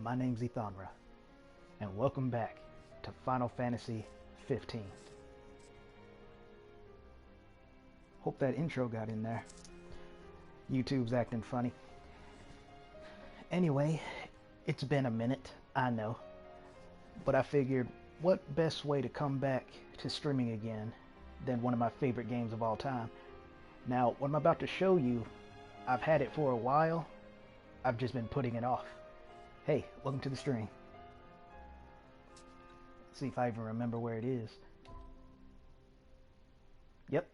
My name's Ethonra, and welcome back to Final Fantasy 15. Hope that intro got in there. YouTube's acting funny. Anyway, it's been a minute, I know, but I figured what best way to come back to streaming again than one of my favorite games of all time. Now, what I'm about to show you, I've had it for a while, I've just been putting it off. Hey, welcome to the stream. Let's see if I even remember where it is. Yep.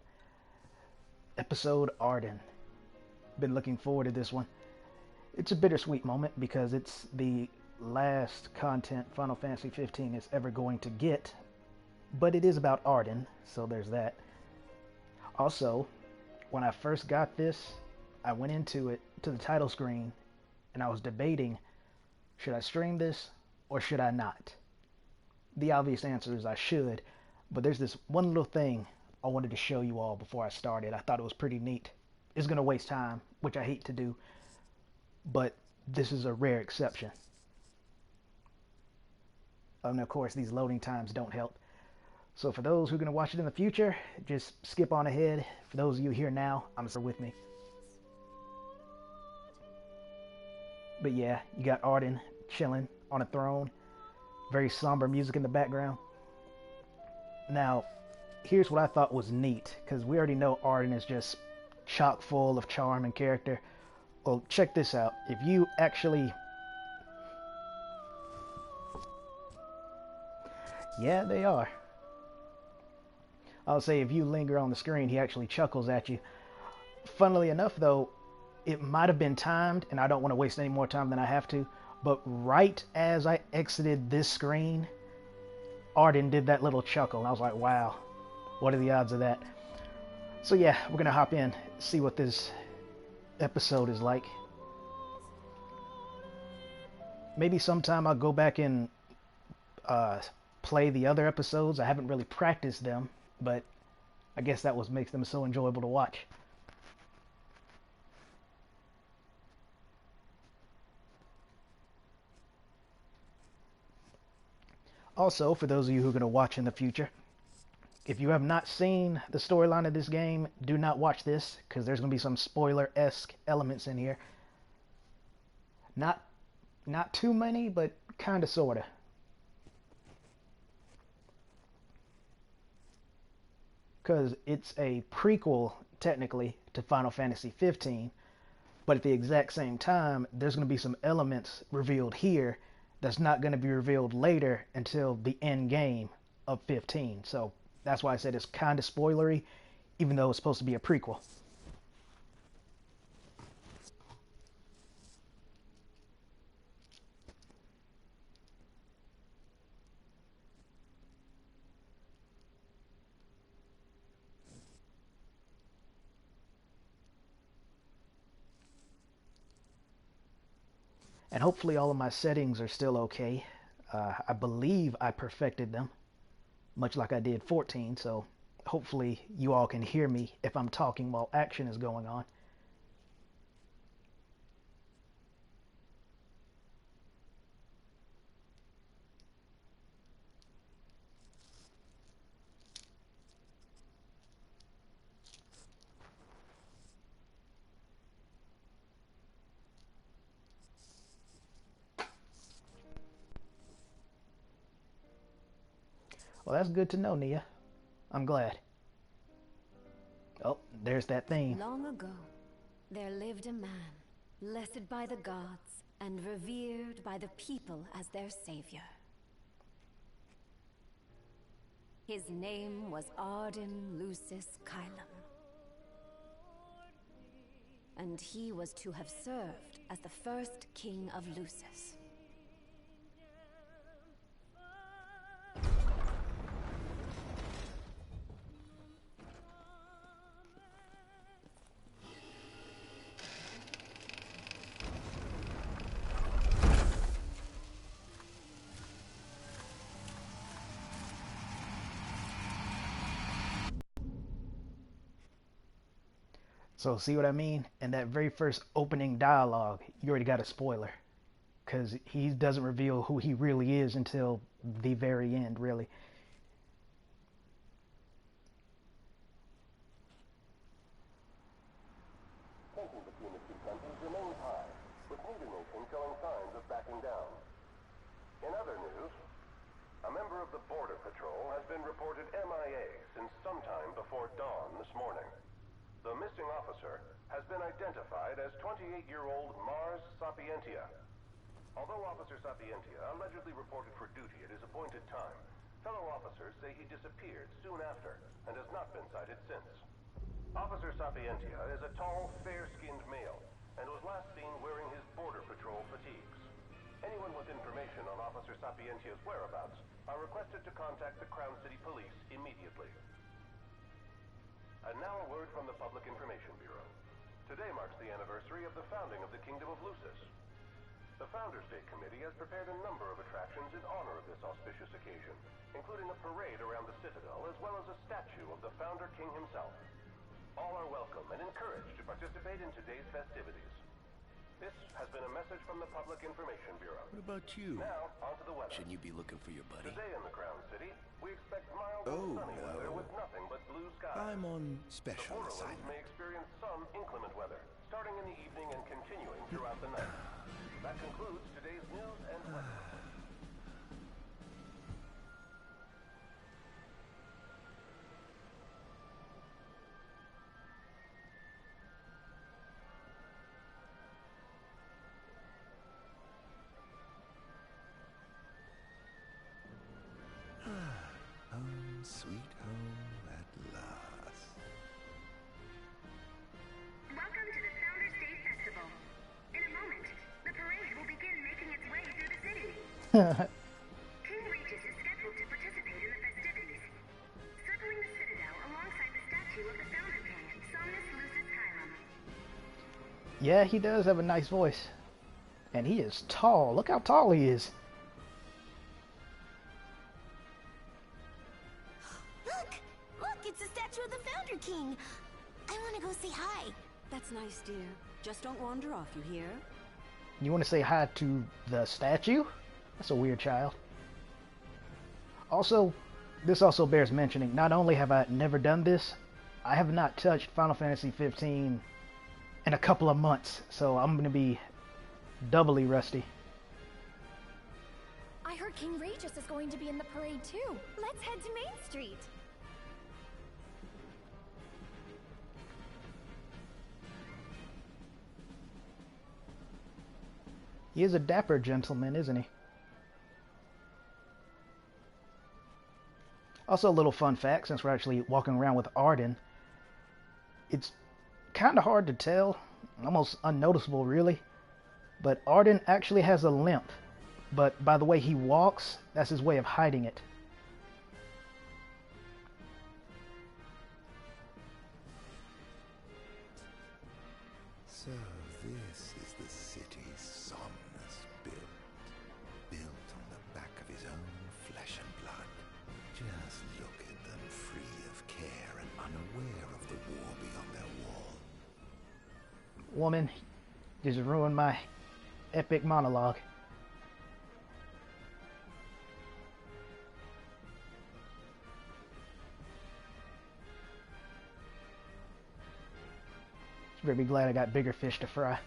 Episode ARDYN. Been looking forward to this one. It's a bittersweet moment because it's the last content Final Fantasy 15 is ever going to get, but it is about ARDYN, so there's that. Also, when I first got this, I went into it to the title screen and I was debating, should I stream this or should I not? The obvious answer is I should, but there's this one little thing I wanted to show you all before I started. I thought it was pretty neat. It's going to waste time, which I hate to do, but this is a rare exception. And of course, these loading times don't help. So for those who are going to watch it in the future, just skip on ahead. For those of you here now, I'm sorry with me. But yeah, you got ARDYN chilling on a throne. Very somber music in the background. Now, here's what I thought was neat, because we already know ARDYN is just chock full of charm and character. Well, check this out. If you actually... Yeah, they are. I'll say if you linger on the screen, he actually chuckles at you. Funnily enough, though, it might have been timed, and I don't want to waste any more time than I have to, but right as I exited this screen, ARDYN did that little chuckle, and I was like, wow, what are the odds of that? So yeah, we're going to hop in, see what this episode is like. Maybe sometime I'll go back and play the other episodes. I haven't really practiced them, but I guess that what makes them so enjoyable to watch. Also, for those of you who are going to watch in the future, if you have not seen the storyline of this game, do not watch this, because there's going to be some spoiler-esque elements in here. Not too many, but kind of, sort of. Because it's a prequel, technically, to Final Fantasy 15, but at the exact same time, there's going to be some elements revealed here that's not going to be revealed later until the end game of 15. So that's why I said it's kind of spoilery, even though it's supposed to be a prequel. And hopefully all of my settings are still okay. I believe I perfected them, much like I did 14, so hopefully you all can hear me if I'm talking while action is going on. Well, that's good to know, Nia. I'm glad. Oh, there's that theme. Long ago, there lived a man, blessed by the gods and revered by the people as their savior. His name was ARDYN Lucis Kylum, and he was to have served as the first king of Lucis. So see what I mean? In that very first opening dialogue, you already got a spoiler. because he doesn't reveal who he really is until the very end, really. Tension between the two countries remains high, with neither nation showing signs of backing down. In other news, a member of the Border Patrol has been reported MIA since sometime before dawn this morning. The missing officer has been identified as 28-year-old Mars Sapientia. Although Officer Sapientia allegedly reported for duty at his appointed time, fellow officers say he disappeared soon after and has not been sighted since. Officer Sapientia is a tall, fair-skinned male and was last seen wearing his Border Patrol fatigues. Anyone with information on Officer Sapientia's whereabouts are requested to contact the Crown City Police immediately. And now a word from the Public Information Bureau. Today marks the anniversary of the founding of the Kingdom of Lucis. The Founders Day Committee has prepared a number of attractions in honor of this auspicious occasion, including a parade around the Citadel as well as a statue of the Founder King himself. All are welcome and encouraged to participate in today's festivities. This has been a message from the Public Information Bureau. What about you? Now, onto the weather. Shouldn't you be looking for your buddy? Today in the Crown City, we expect mild and sunny weather with nothing but blue skies. I'm on The special Borderlands assignment. may experience some inclement weather, starting in the evening and continuing throughout the night. That concludes today's news and weather. Home, sweet home at last. Welcome to the Founders Day Festival. In a moment, the parade will begin making its way through the city. King Regis is scheduled to participate in the festivities, circling the Citadel alongside the statue of the Founder King, Somnus Lucis Caelum. Yeah, he does have a nice voice. And he is tall. Look how tall he is. Look, it's the statue of the Founder King. I want to go say hi. That's nice, dear. Just don't wander off, you hear? You want to say hi to the statue? That's a weird child. Also, this also bears mentioning, not only have I never done this, I have not touched Final Fantasy 15 in a couple of months, so I'm going to be doubly rusty. I heard King Regis is going to be in the parade too. Let's head to Main Street. He is a dapper gentleman, isn't he? Also, a little fun fact, since we're actually walking around with ARDYN, it's kind of hard to tell, almost unnoticeable really, but ARDYN actually has a limp, but by the way he walks, that's his way of hiding it. So this is the city Somnus built on the back of his own flesh and blood. Just look at them, free of care and unaware of the war beyond their wall. Woman, just ruined my epic monologue. You better be glad I got bigger fish to fry.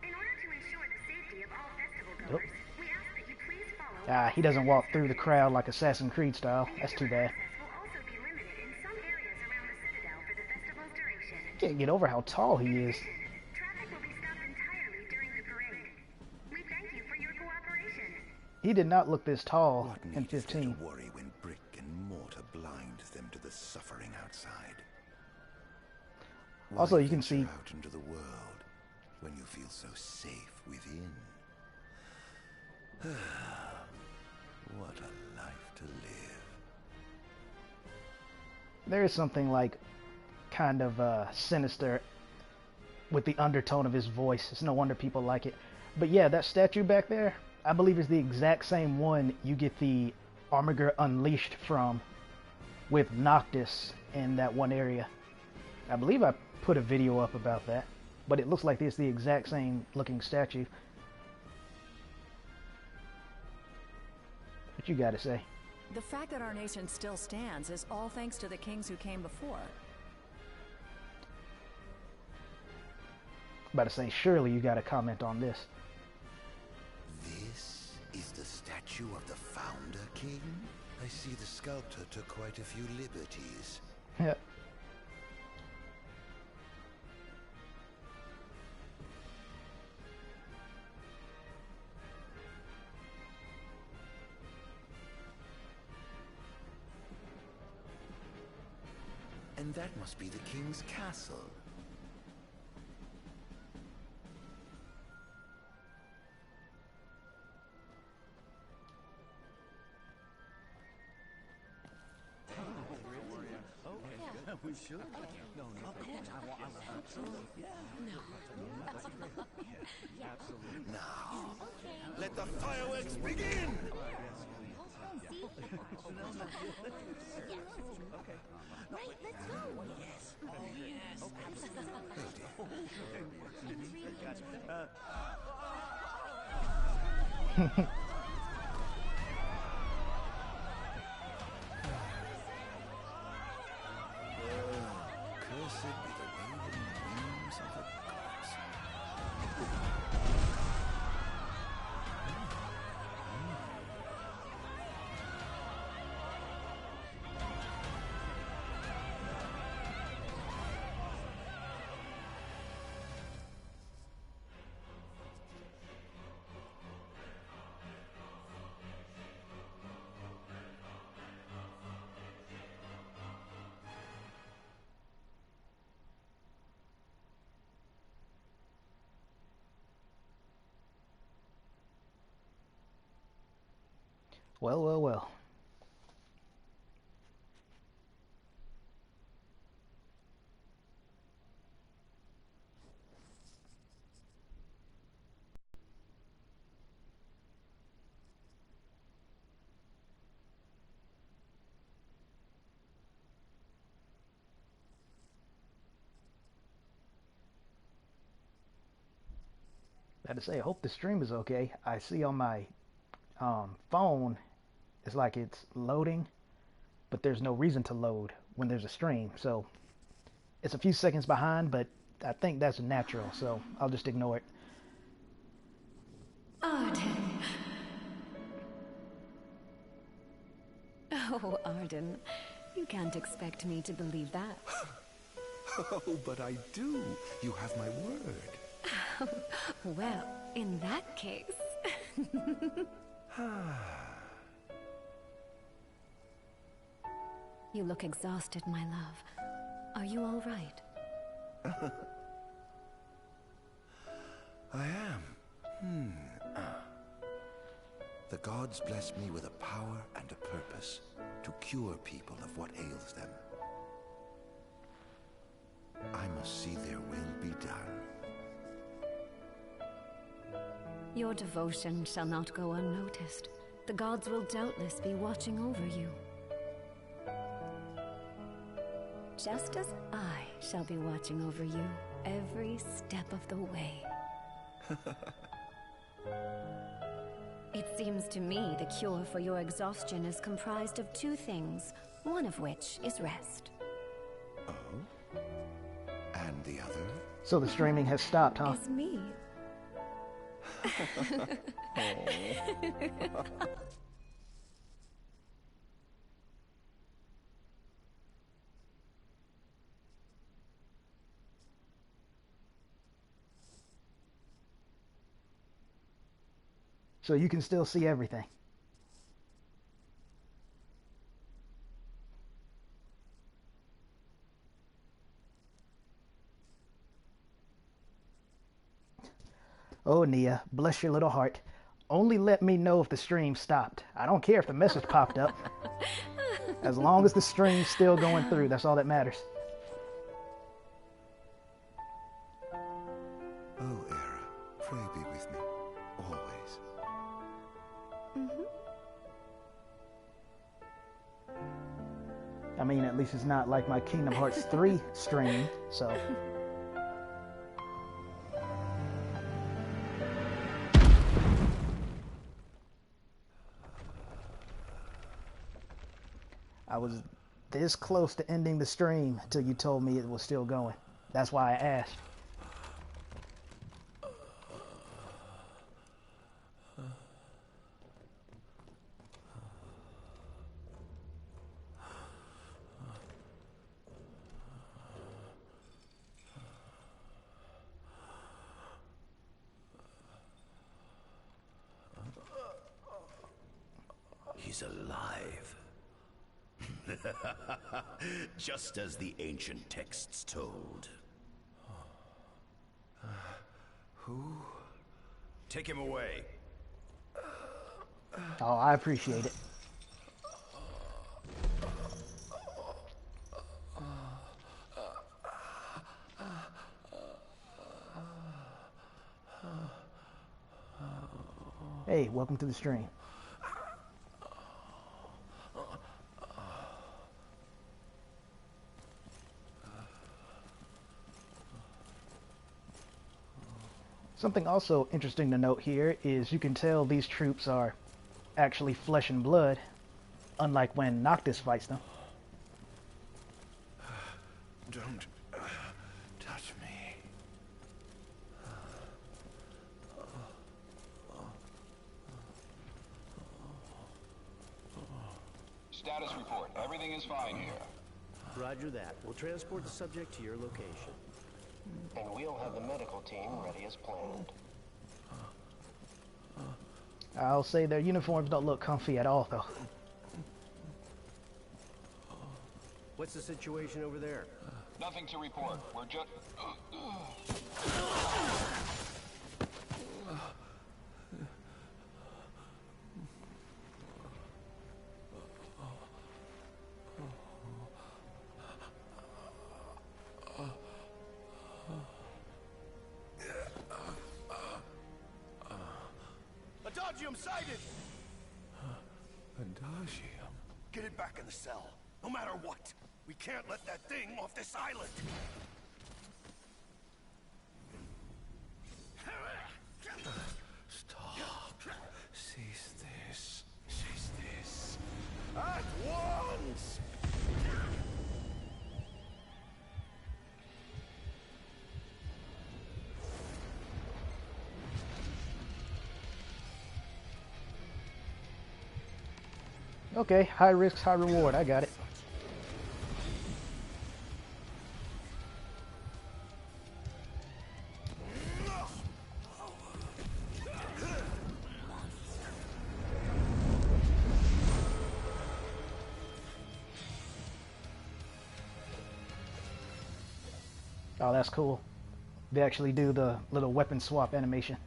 In order to ensure the safety of all festival goers, we ask that you please follow. Ah, he doesn't walk through the crowd like Assassin's Creed style. That's too bad. Access will also be limited in some areas around the Citadel for the festival's duration. Can't get over how tall he is. Traffic will be stopped entirely during the parade. We thank you for your cooperation. He did not look this tall What in needs there 15. to worry when brick and mortar blinds them to the suffering outside? Also, Why you can venture see- out into the world when you feel so safe within. What a life to live. There is something like kind of sinister with the undertone of his voice. It's no wonder people like it. But yeah, that statue back there, I believe is the exact same one you get the Armiger unleashed from with Noctis in that one area. I believe I put a video up about that, but it looks like it's the exact same looking statue. What you gotta say? The fact that our nation still stands is all thanks to the kings who came before. About to say, surely you gotta comment on this. This is the statue of the Founder King? I see the sculptor took quite a few liberties. Yeah. And that must be the king's castle. We should. No, no. Absolutely. Yeah. No. Absolutely. Now, let the fireworks begin! Right, let's go. Yes. Oh, yes. Absolutely. Cursed be the waving wings of the gods. Well, well, well. Had to say, I hope the stream is okay. I see on my phone, it's like it's loading, but there's no reason to load when there's a stream. So it's a few seconds behind, but I think that's natural, so I'll just ignore it. ARDYN. Oh, ARDYN, you can't expect me to believe that. Oh, but I do. You have my word. Well, in that case... You look exhausted, my love. Are you all right? I am. The gods bless me with a power and a purpose to cure people of what ails them. I must see their will be done. Your devotion shall not go unnoticed. The gods will doubtless be watching over you. Just as I shall be watching over you every step of the way. It seems to me the cure for your exhaustion is comprised of two things, one of which is rest. Oh? And the other? So the streaming has stopped, huh? Is me. So you can still see everything. Oh, Nia, bless your little heart. Only let me know if the stream stopped. I don't care if the message popped up. As long as the stream's still going through, that's all that matters. Oh, Era, pray be with me, always. I mean, at least it's not like my Kingdom Hearts 3 stream, so. I was this close to ending the stream until you told me it was still going. That's why I asked. He's alive. Just as the ancient texts told. Who? Take him away. Oh, I appreciate it. Hey, welcome to the stream. Something also interesting to note here is you can tell these troops are actually flesh and blood, unlike when Noctis fights them. Don't touch me. Status report. Everything is fine here. Roger that. We'll transport the subject to your location. And we'll have the medical team ready as planned. I'll say their uniforms don't look comfy at all, though. What's the situation over there? Nothing to report. We're just... Adagium sighted! Adagium? Get it back in the cell, no matter what. We can't let that thing off this island. Stop. Cease this. Cease this. At once! Okay, high risk, high reward. I got it. Oh, that's cool. They actually do the little weapon swap animation.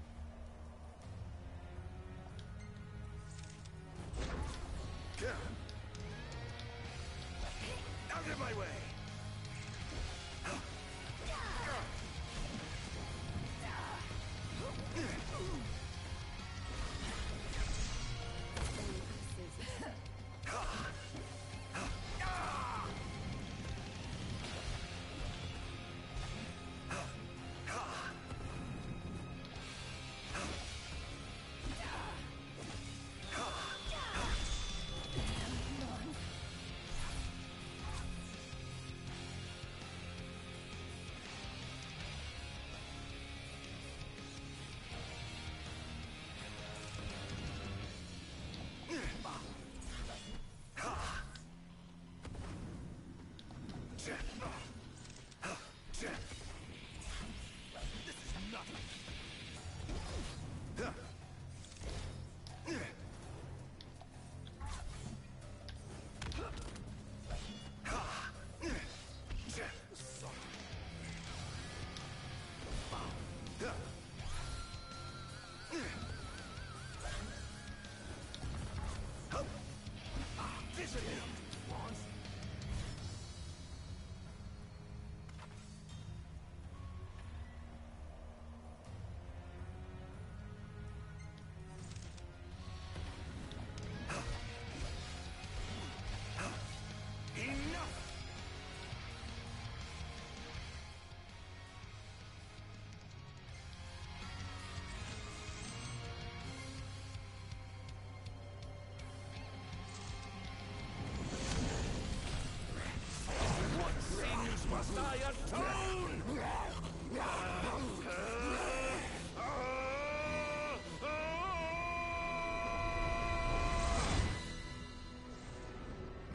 Out of my way!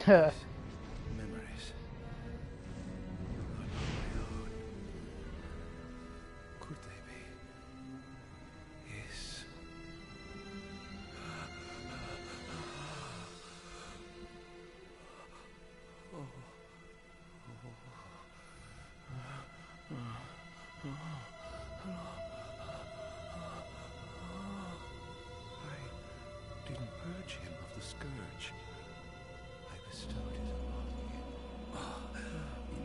Memories. Are not my own. Could they be? Yes. I didn't purge him of the scourge. I bestowed it upon him.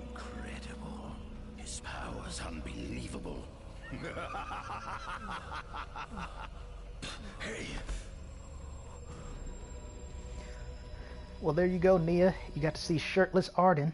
Incredible. His power's unbelievable. Hey. Well, there you go, Nia. You got to see shirtless ARDYN.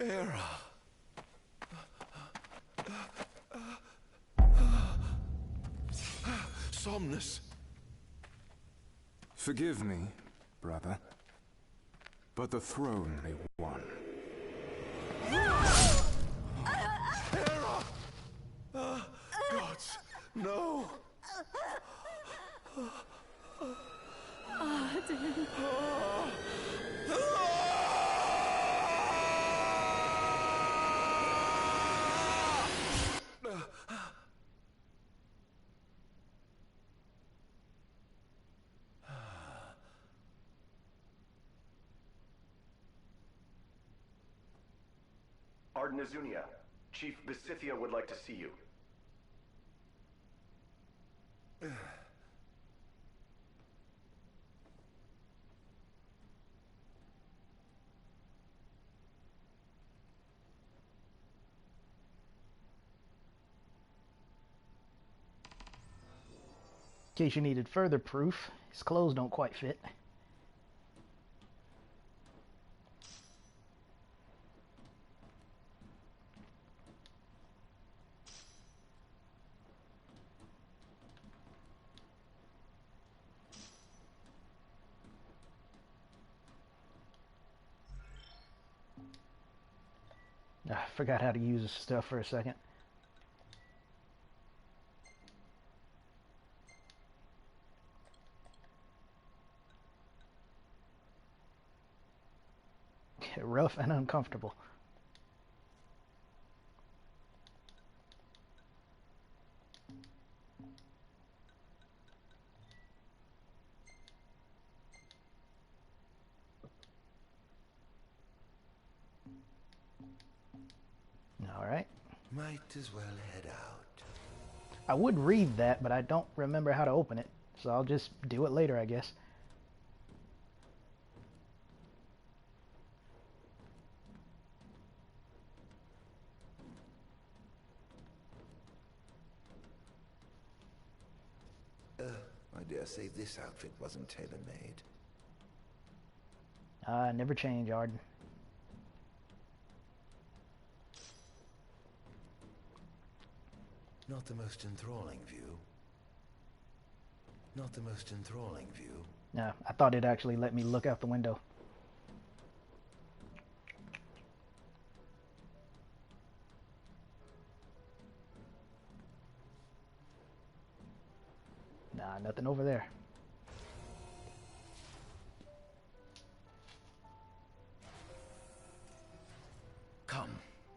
Era. Somnus. Forgive me, brother, but the throne may won. Era! Gods, no! ARDYN. ARDYN Azunia, Chief Besithia would like to see you. In case you needed further proof, his clothes don't quite fit. I forgot how to use this stuff for a second. Rough and uncomfortable. All right. Might as well head out. I would read that, but I don't remember how to open it, so I'll just do it later, I guess. I dare say this outfit wasn't tailor-made. Never change, ARDYN. Not the most enthralling view. Not the most enthralling view. Nah, I thought it actually let me look out the window. Nah, nothing over there. Come,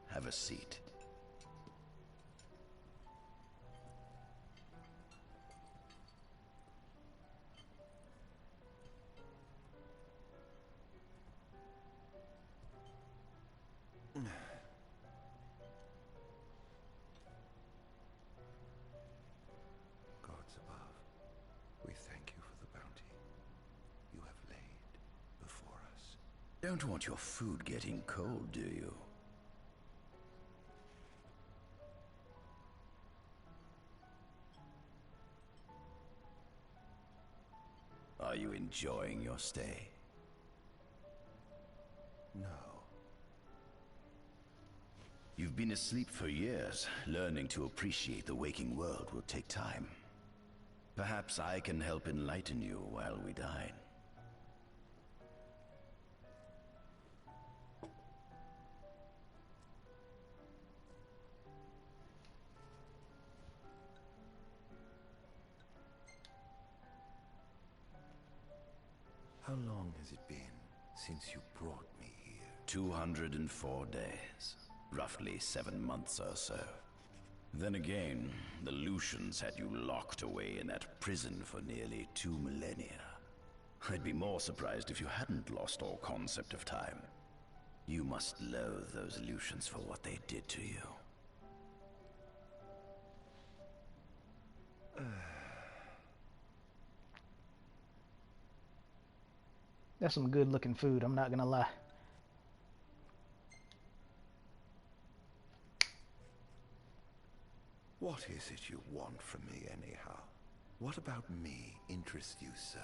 have a seat. Gods above, we thank you for the bounty you have laid before us. Don't want your food getting cold, do you? Are you enjoying your stay? No. You've been asleep for years. Learning to appreciate the waking world will take time. Perhaps I can help enlighten you while we dine. How long has it been since you brought me here? 204 days. Roughly 7 months or so. Then again, the Lucians had you locked away in that prison for nearly 2 millennia. I'd be more surprised if you hadn't lost all concept of time. You must loathe those Lucians for what they did to you. That's some good looking food, I'm not gonna lie. What is it you want from me anyhow? What about me interests you so?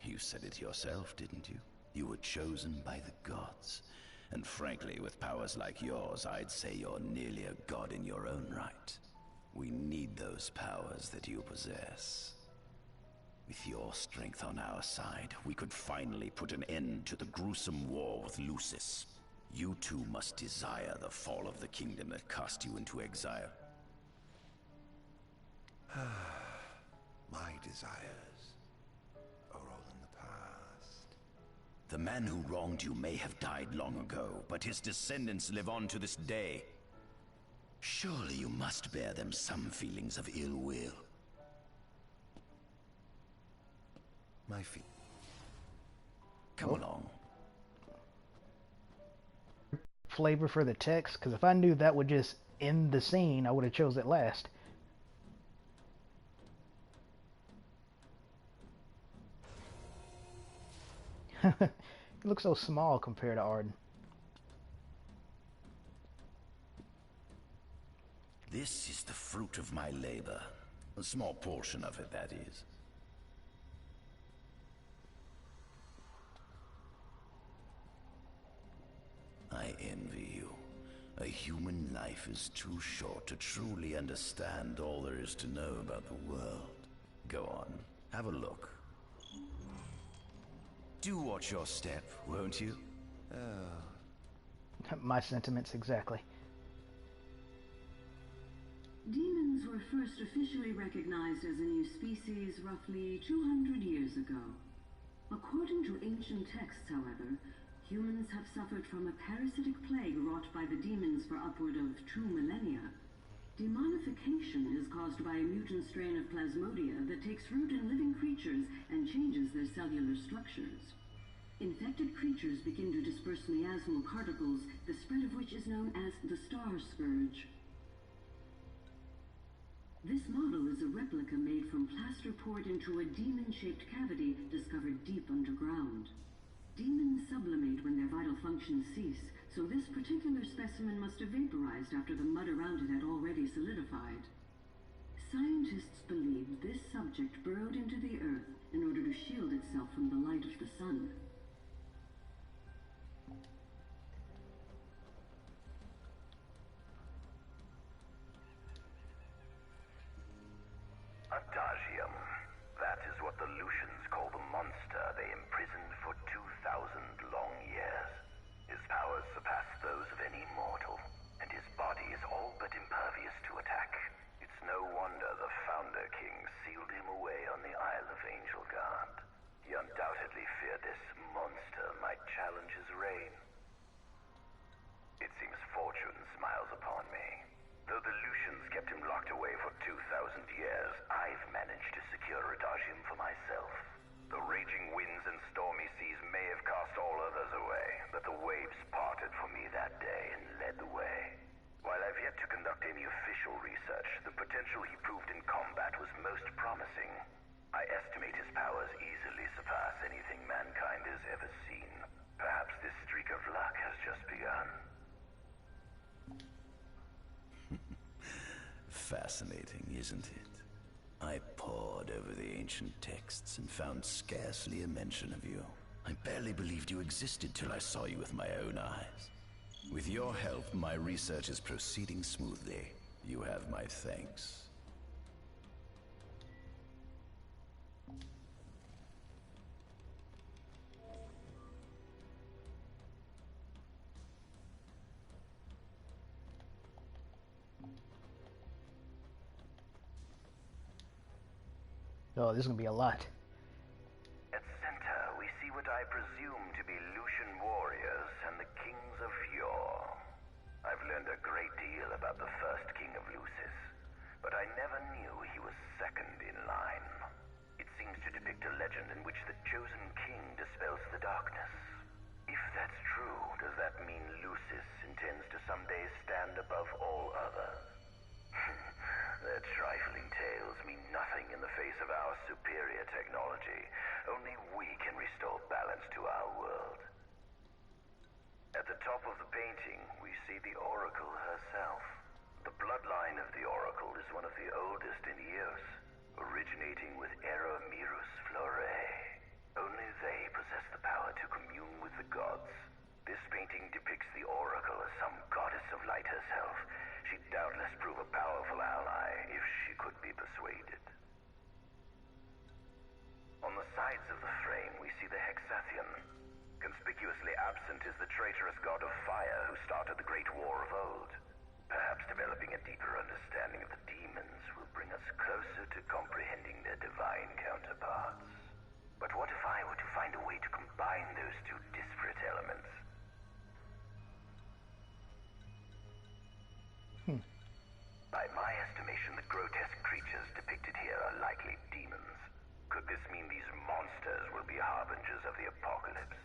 You said it yourself, didn't you? You were chosen by the gods. And frankly, with powers like yours, I'd say you're nearly a god in your own right. We need those powers that you possess. With your strength on our side, we could finally put an end to the gruesome war with Lucis. You too must desire the fall of the kingdom that cast you into exile. My desires are all in the past. The man who wronged you may have died long ago, but his descendants live on to this day. Surely you must bear them some feelings of ill will. My feet. Come along. Flavor for the text, because if I knew that would just end the scene, I would have chose it last. It looks so small compared to ARDYN. This is the fruit of my labor. A small portion of it, that is. I envy you. A human life is too short to truly understand all there is to know about the world. Go on, have a look. Do watch your step, won't you? My sentiments exactly. Demons were first officially recognized as a new species roughly 200 years ago. According to ancient texts, however, humans have suffered from a parasitic plague wrought by the demons for upward of 2 millennia. Demonification is caused by a mutant strain of plasmodia that takes root in living creatures and changes their cellular structures. Infected creatures begin to disperse miasmal particles, the spread of which is known as the Star Scourge. This model is a replica made from plaster poured into a demon-shaped cavity discovered deep underground. Demons sublimate when their vital functions cease, so this particular specimen must have vaporized after the mud around it had already solidified. Scientists believe this subject burrowed into the earth in order to shield itself from the light of the sun. Monster King sealed him away on the Isle of Angel God. He undoubtedly feared this monster might challenge his reign. It seems fortune smiles upon me. Though the Lucians kept him locked away for 2,000 years, I've managed to secure Adagium for myself. The raging winds and stormy seas may have cast all others away, but the waves parted for me that day and led the way. While I've yet to conduct any official research, the potential he proved in combat was most promising. I estimate his powers easily surpass anything mankind has ever seen. Perhaps this streak of luck has just begun. Fascinating, isn't it? I pored over the ancient texts and found scarcely a mention of you. I barely believed you existed till I saw you with my own eyes. With your help, my research is proceeding smoothly. You have my thanks. Oh, this is gonna be a lot. At center, we see what I presume to be Lucian warriors and the kings of yore. I've learned a great deal about the first king of Lucis, but I never knew he was second in line. It seems to depict a legend in which the chosen king dispels the darkness. If that's true, does that mean Lucis intends to someday stand above all others? Their trifling tales mean nothing in the face of our superior technology. Only we can restore balance to our world. At the top of the painting, we see the Oracle herself. The bloodline of the Oracle is one of the oldest in Eos, originating with Eramirus Flore. Only they possess the power to commune with the gods. This painting depicts the Oracle as some goddess of light herself. She'd doubtless prove a powerful ally if she could be persuaded. On the sides of the frame, we see the Hexathian. Conspicuously absent is the traitorous god of fire who started the Great War of old. Perhaps developing a deeper understanding of the demons will bring us closer to comprehending their divine counterparts. But what if I were to find a way to combine those two disparate elements? By my estimation, the grotesque creatures depicted here are likely demons. Could this mean these monsters will be harbingers of the apocalypse?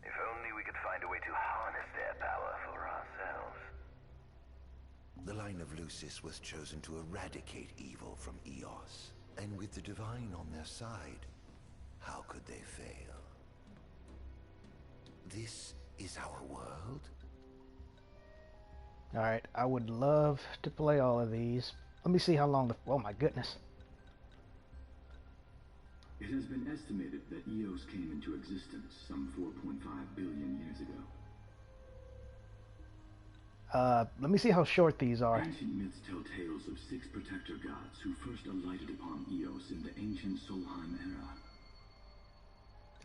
If only we could find a way to harness their power for ourselves. The line of Lucis was chosen to eradicate evil from Eos. And with the divine on their side, how could they fail? This is our world? Alright, I would love to play all of these. Let me see how long the... Oh my goodness. It has been estimated that Eos came into existence some 4.5 billion years ago. Let me see how short these are. Ancient myths tell tales of 6 protector gods who first alighted upon Eos in the ancient Solheim era.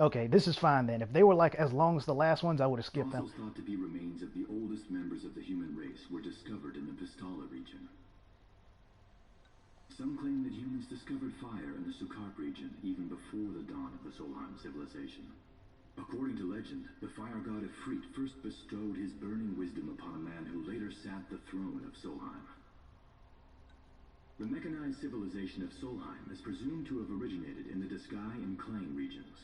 Okay, this is fine then. If they were like as long as the last ones, I would have skipped them. Fossils thought to be remains of the oldest members of the human race were discovered in the Pistola region. Some claim that humans discovered fire in the Sukarp region even before the dawn of the Solheim civilization. According to legend, the fire god Ifrit first bestowed his burning wisdom upon a man who later sat the throne of Solheim. The mechanized civilization of Solheim is presumed to have originated in the Diskai and Klang regions.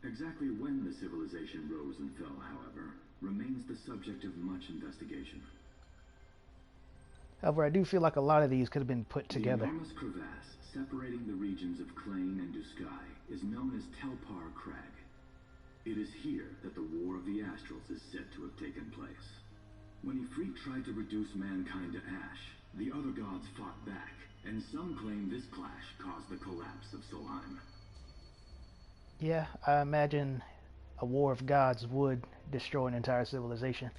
Exactly when the civilization rose and fell, however, remains the subject of much investigation. However, I do feel like a lot of these could have been put together. The enormous crevasse separating the regions of Klang and Duskai is known as Telpar Crag. It is here that the War of the Astrals is said to have taken place. When Ifrit tried to reduce mankind to ash, the other gods fought back, and some claim this clash caused the collapse of Solheim. Yeah, I imagine a war of gods would destroy an entire civilization.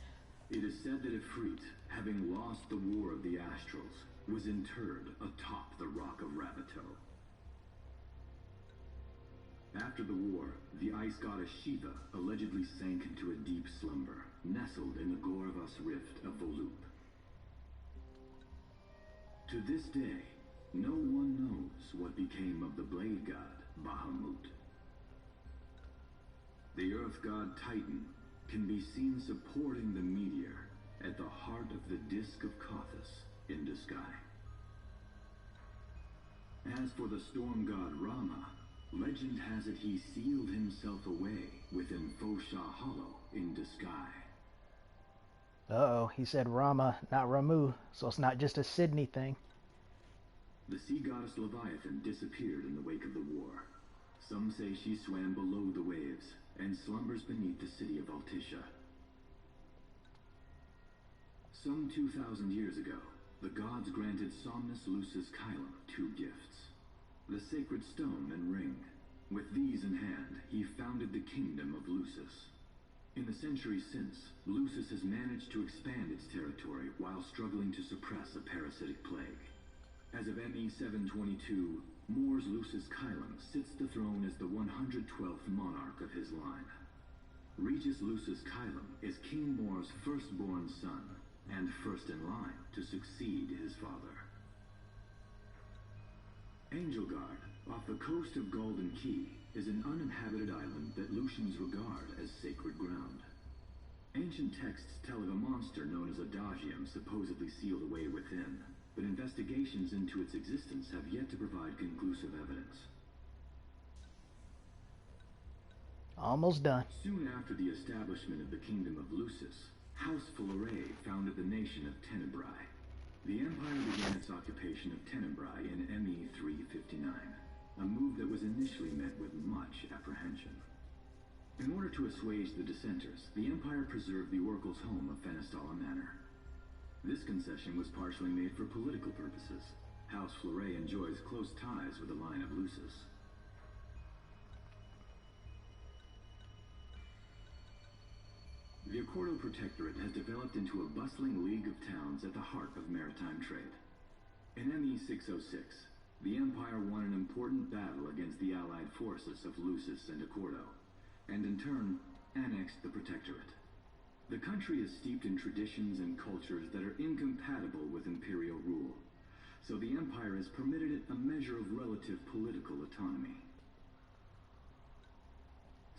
It is said that Ifrit, having lost the War of the Astrals, was interred atop the Rock of Ravito. After the war, the ice goddess Shiva allegedly sank into a deep slumber, nestled in the Goravas Rift of Volute. To this day, no one knows came of the blade god, Bahamut. The earth god Titan can be seen supporting the meteor at the heart of the disk of Kothis in the sky. As for the storm god Rama, legend has it he sealed himself away within Fosha Hollow in the sky. Uh-oh, he said Rama, not Ramu, so it's not just a Sydney thing. The sea goddess Leviathan disappeared in the wake of the war. Some say she swam below the waves and slumbers beneath the city of Altisha. Some 2,000 years ago, the gods granted Somnus Lucis Kylum 2 gifts: the sacred stone and ring. With these in hand, he founded the kingdom of Lucis. In the centuries since, Lucis has managed to expand its territory while struggling to suppress a parasitic plague. As of ME 722, Mor's Lucis Kylum sits the throne as the 112th monarch of his line. Regis Lucis Kylum is King Mor's firstborn son, and first in line to succeed his father. Angelgard, off the coast of Golden Key, is an uninhabited island that Lucians regard as sacred ground. Ancient texts tell of a monster known as Adagium supposedly sealed away within, but investigations into its existence have yet to provide conclusive evidence. Almost done. Soon after the establishment of the Kingdom of Lucis, House Fulleray founded the nation of Tenebrae. The Empire began its occupation of Tenebrae in ME 359, a move that was initially met with much apprehension. In order to assuage the dissenters, the Empire preserved the Oracle's home of Fenestala Manor. This concession was partially made for political purposes. House Fulleray enjoys close ties with the line of Lucis. The Accordo Protectorate has developed into a bustling league of towns at the heart of maritime trade. In ME 606, the Empire won an important battle against the allied forces of Lucis and Accordo, and in turn, annexed the Protectorate. The country is steeped in traditions and cultures that are incompatible with imperial rule, so the Empire has permitted it a measure of relative political autonomy.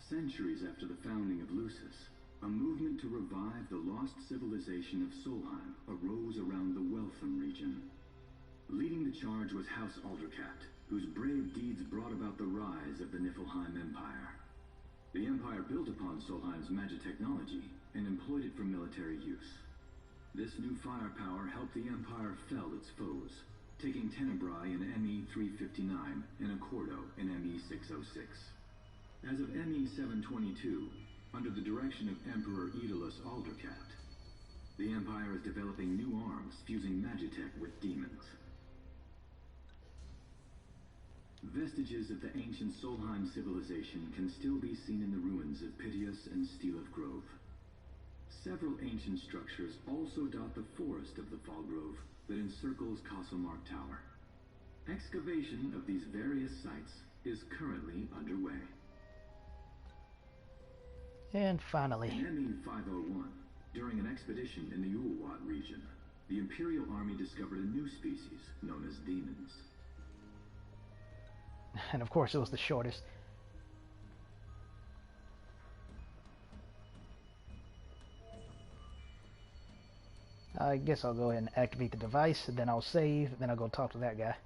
Centuries after the founding of Lucis, a movement to revive the lost civilization of Solheim arose around the Weltham region. Leading the charge was House Aldercat, whose brave deeds brought about the rise of the Niflheim Empire. The Empire built upon Solheim's magitechnology and employed it for military use. This new firepower helped the Empire fell its foes, taking Tenebrae in ME 359 and Accordo in ME 606. As of ME 722, under the direction of Emperor Aedalus Aldercat, the Empire is developing new arms fusing magitech with demons. Vestiges of the ancient Solheim civilization can still be seen in the ruins of Piteous and Steeleth Grove. Several ancient structures also dot the forest of the Fall Grove that encircles Castlemark Tower. Excavation of these various sites is currently underway. And finally, in ME 501, during an expedition in the Ulwat region, the Imperial Army discovered a new species known as demons. and of course it was the shortest. I guess I'll go ahead and activate the device, and then I'll save, then I'll go talk to that guy.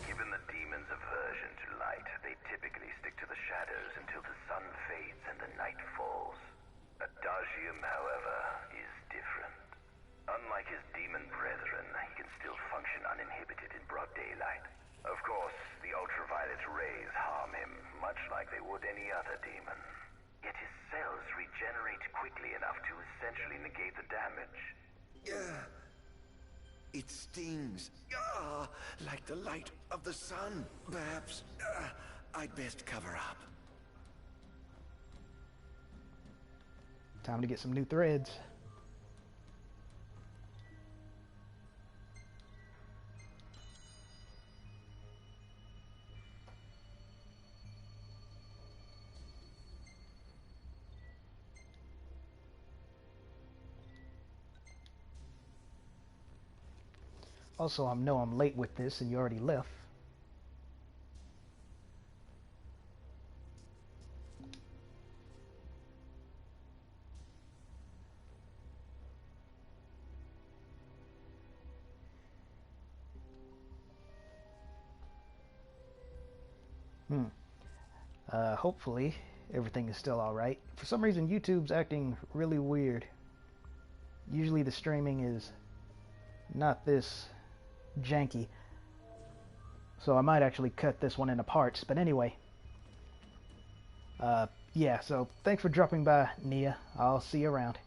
Given the demon's aversion to light, they typically stick to the shadows until the sun fades and the night falls. Adagium, however, is different. Unlike his demon brethren, he can still function uninhibited in broad daylight. Of course, the ultraviolet rays harm him, much like they would any other demon. Yet his cells regenerate quickly enough to essentially negate the damage. It stings. Like the light of the sun. Perhaps I'd best cover up. Time to get some new threads. Also, I know I'm late with this and you already left. Hopefully everything is still alright. For some reason YouTube's acting really weird. Usually the streaming is not this janky. So I might actually cut this one into parts. But anyway. Yeah, so thanks for dropping by, Nia. I'll see you around.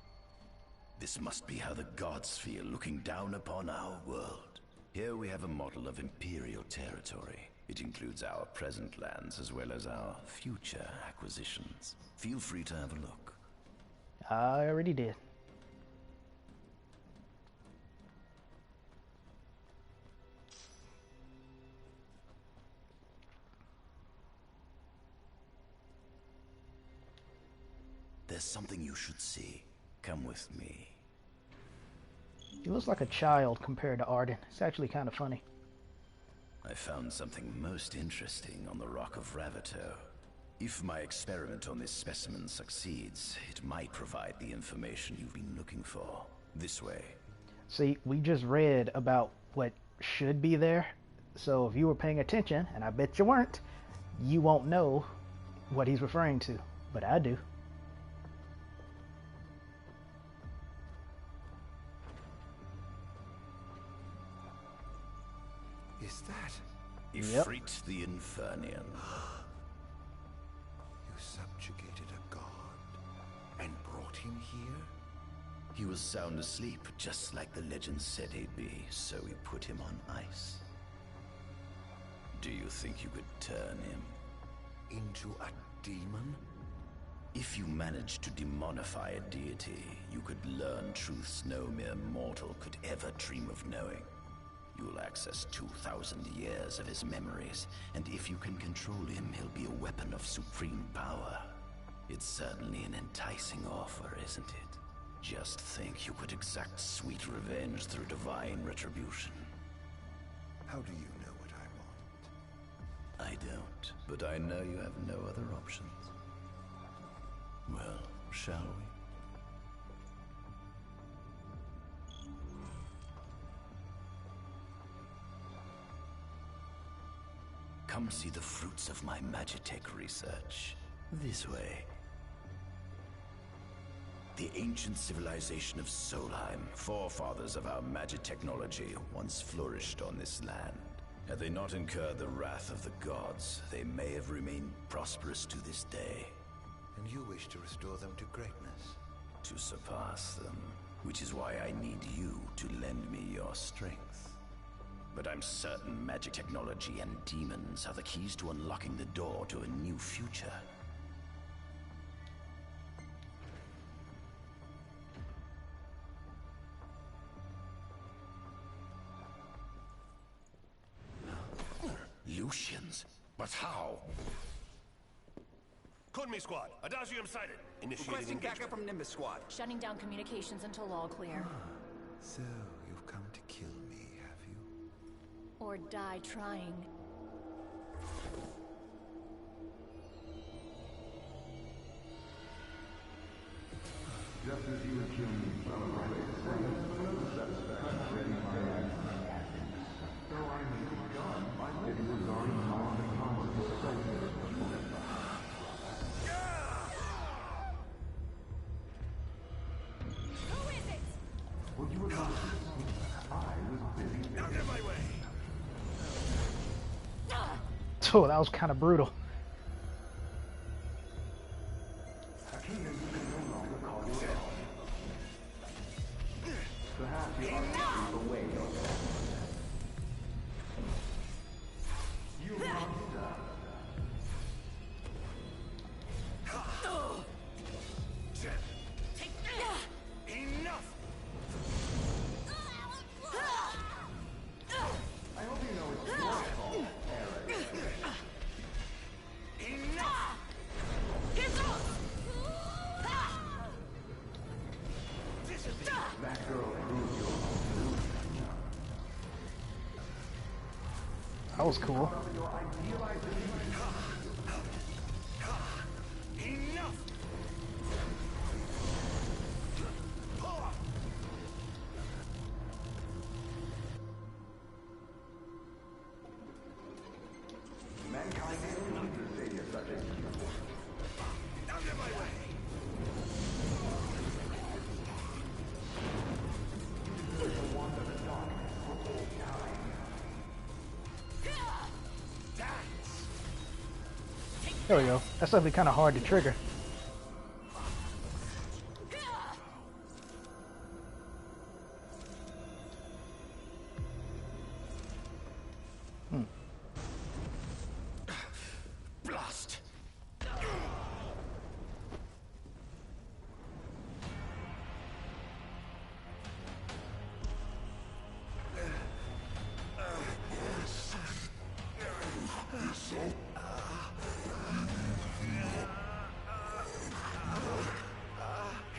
This must be how the gods feel looking down upon our world. Here we have a model of imperial territory. It includes our present lands as well as our future acquisitions. Feel free to have a look. I already did. There's something you should see. Come with me. He looks like a child compared to ARDYN. It's actually kind of funny. I found something most interesting on the Rock of Ravito. If my experiment on this specimen succeeds, it might provide the information you've been looking for. This way. See, we just read about what should be there. So if you were paying attention, and I bet you weren't, you won't know what he's referring to. But I do. Is that? Ifrit the Infernian. You subjugated a god and brought him here? He was sound asleep, just like the legend said he'd be, so we put him on ice. Do you think you could turn him into a demon? If you managed to demonify a deity, you could learn truths no mere mortal could ever dream of knowing. You'll access 2,000 years of his memories, and if you can control him, he'll be a weapon of supreme power. It's certainly an enticing offer, isn't it? Just think you could exact sweet revenge through divine retribution. How do you know what I want? I don't, but I know you have no other options. Well, shall we? Come see the fruits of my Magitech research. This way. The ancient civilization of Solheim, forefathers of our magic technology, once flourished on this land. Had they not incurred the wrath of the gods, they may have remained prosperous to this day. And you wish to restore them to greatness? To surpass them, which is why I need you to lend me your strength. But I'm certain magic technology and demons are the keys to unlocking the door to a new future. Lucians? But how? Kunmi Squad, Adagium sighted. Initiating Requesting engagement. backup from Nimbus Squad. Shutting down communications until all clear. So, you've come to kill me, have you? Or die trying. Just as you would kill me, ready my action. So I need to be done. It was already on the Who is it? Would you accomplish? I was busy. Out of my way! Oh, that was kind of brutal. Perhaps you ought to keep away yourself. You monster! Enough! I hope you know it's your fault, Aaron. That was cool. Enough! Mankind needs a savior such as you. Out of my way! With the wand of the darkness for all time. There we go. That's definitely kind of hard to trigger. Blast!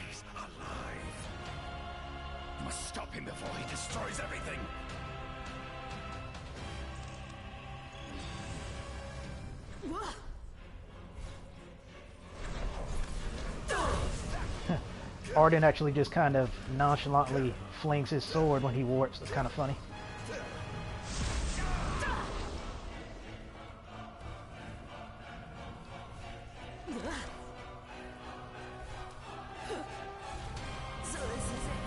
He's alive. Must stop him before he destroys everything. ARDYN actually just kind of nonchalantly flings his sword when he warps. That's kind of funny. So this is it.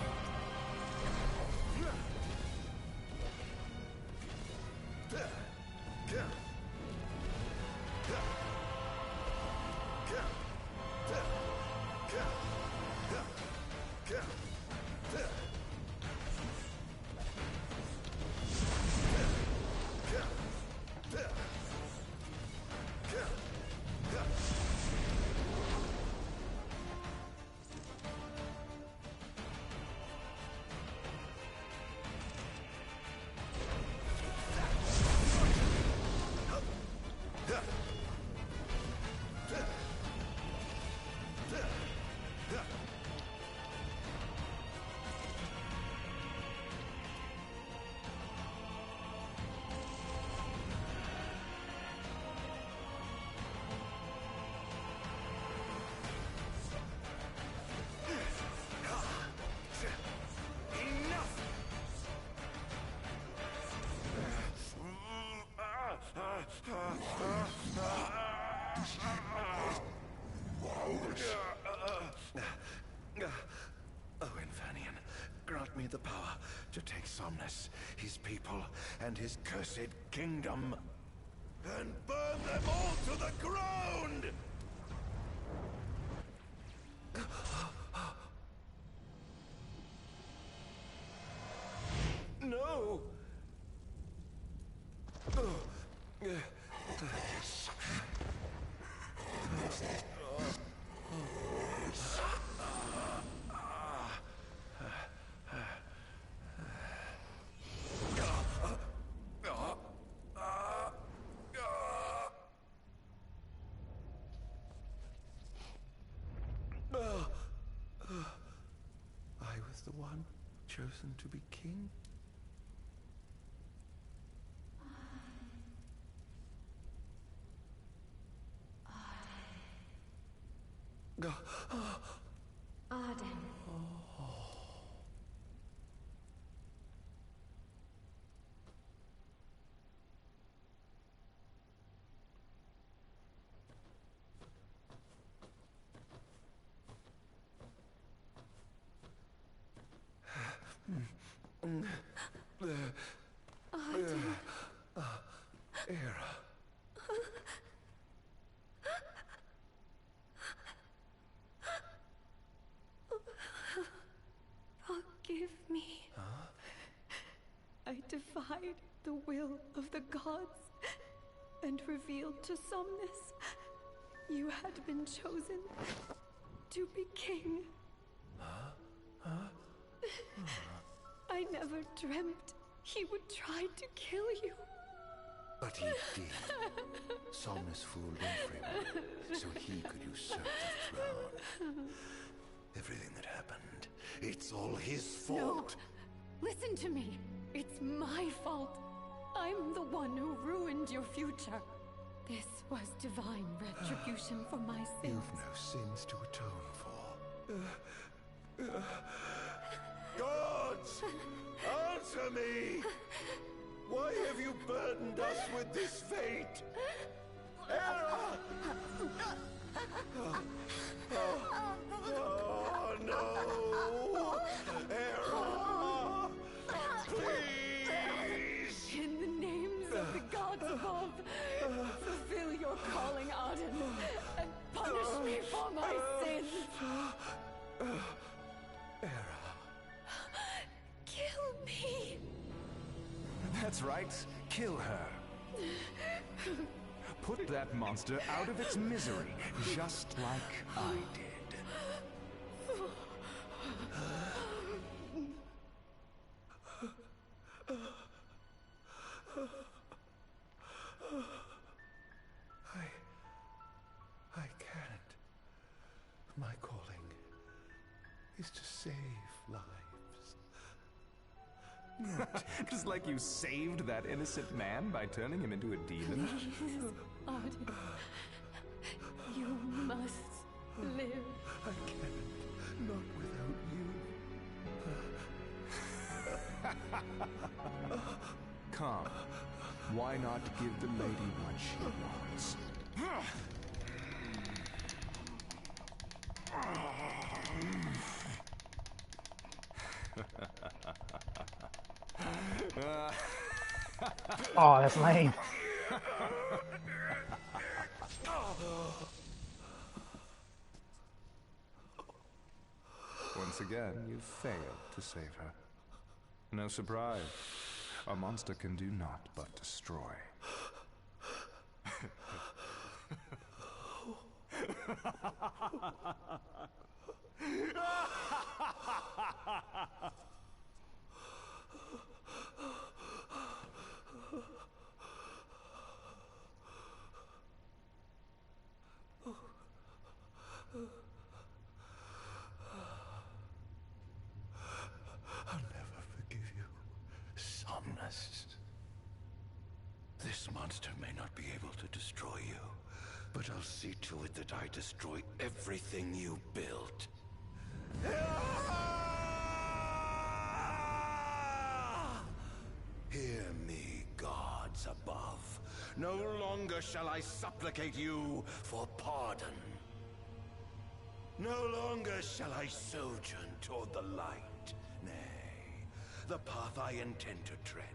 Oh, Infanian, grant me the power to take Somnus, his people, and his cursed kingdom, And burn them all to the ground! No! I was the one chosen to be king? ARDYN. Era. Forgive me. I defied the will of the gods and revealed to Somnus you had been chosen to be king. I never dreamt he would try to kill you. But he did. Somnus fooled everyone, so he could usurp the throne. Everything that happened, it's all his fault. No. Listen to me. It's my fault. I I'm the one who ruined your future. This was divine retribution for my sins. You've no sins to atone for. Gods! Answer me! Why have you burdened us with this fate? Era! Oh no! Era! Please! In the names of the gods above, fulfill your calling, ARDYN, and punish me for my sins. Era. Kill me. That's right. Kill her. Put that monster out of its misery, just like I did. I can't. My calling is to save lives. Just like you saved that innocent man by turning him into a demon. Please, ARDYN. You must live. I can't. Not without you. Come. Why not give the lady what she wants? Oh, that's lame. Once again, you've failed to save her. No surprise. A monster can do naught but destroy. I'll never forgive you, Somnus. This monster may not be able to destroy you, but I'll see to it that I destroy everything you built. Hear me, gods above. No longer shall I supplicate you for pardon. No longer shall I sojourn toward the light. Nay, the path I intend to tread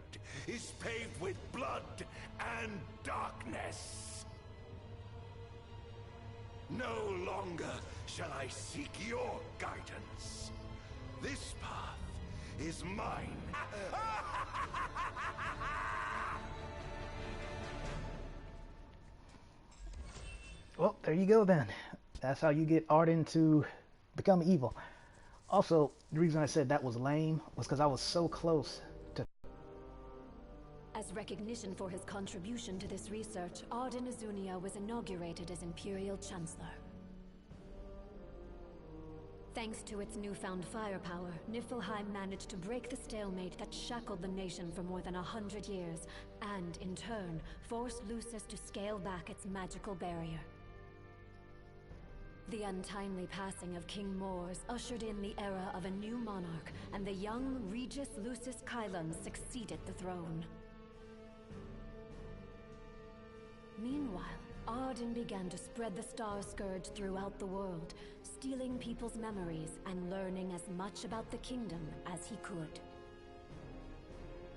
is paved with blood and darkness. No longer shall I seek your guidance. This path is mine. Well, there you go then. That's how you get ARDYN to become evil. Also, the reason I said that was lame was because I was so close to... As recognition for his contribution to this research, ARDYN Azunia was inaugurated as Imperial Chancellor. Thanks to its newfound firepower, Niflheim managed to break the stalemate that shackled the nation for more than 100 years, and, in turn, forced Lucis to scale back its magical barrier. The untimely passing of King Mors ushered in the era of a new monarch, and the young Regis Lucis Kylum succeeded the throne. Meanwhile, ARDYN began to spread the Star Scourge throughout the world, stealing people's memories and learning as much about the kingdom as he could.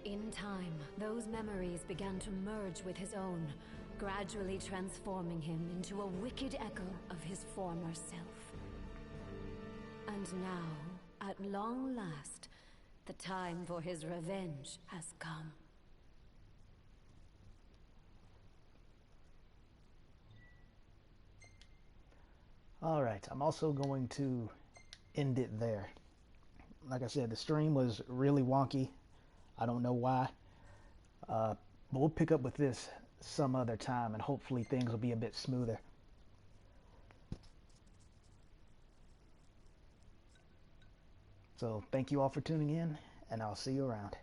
In time, those memories began to merge with his own, gradually transforming him into a wicked echo of his former self. And now, at long last, the time for his revenge has come. Alright, I'm also going to end it there. Like I said, the stream was really wonky. I don't know why. But we'll pick up with this some other time, and hopefully things will be a bit smoother. So thank you all for tuning in, and I'll see you around.